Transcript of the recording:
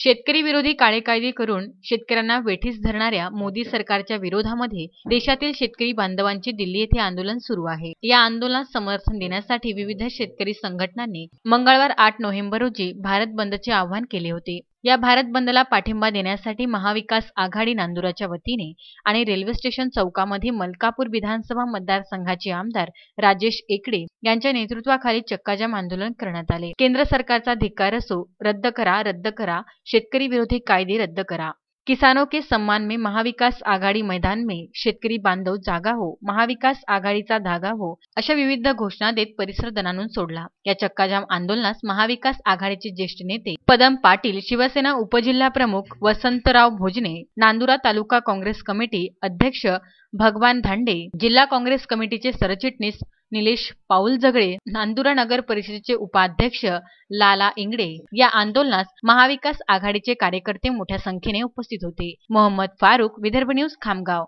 शेतकरी विरोधी काळे कायदे करून शेतकऱ्यांना वेठीस धरणाऱ्या मोदी सरकारच्या विरोधामध्ये देशातील शेतकरी बांधवांचे दिल्ली येथे आंदोलन सुरू आहे। या आंदोलनास समर्थन देण्यासाठी विविध शेतकरी संघटनांनी मंगळवार 8 नोव्हेंबर रोजी भारत बंदचे आवाहन केले होते। या भारत बंदला पाठिंबा देण्यासाठी महाविकास आघाडी नांदुराच्या वतीने आणि रेल्वे स्टेशन चौकामध्ये मलकापूर विधानसभा मतदारसंघाचे आमदार राजेश एकड़े यांच्या नेतृत्वाखाली चक्काजाम आंदोलन करण्यात आले। केंद्र सरकारचा धिक्कार असो, रद्द करा, रद्द करा, शेतकरी विरोधी कायदे रद्द करा। किसानों के सम्मान में महाविकास आघाडी मैदान में, शेतकरी बांधव जागा हो, महाविकास आघाडीचा धागा हो, अशा विविध घोषणा देत परिसर दणाणून सोडला। या चक्काजाम आंदोलनास महाविकास आघाडीचे ज्येष्ठ नेते पदम पाटील, शिवसेना उपजिल्हा प्रमुख वसंतराव भोजने, नांदुरा तालुका काँग्रेस कमिटी अध्यक्ष भगवान धांडे, जिल्हा काँग्रेस कमिटीचे सरचिटणीस निलेश पाऊल जगळे, नांदुरा नगर परिषदेचे उपाध्यक्ष लाला इंगडे या आंदोलनास महाविकास आघाडीचे कार्यकर्ते मोठ्या संख्येने उपस्थित होते। मोहम्मद फारूक, विदर्भ न्यूज, खामगाव।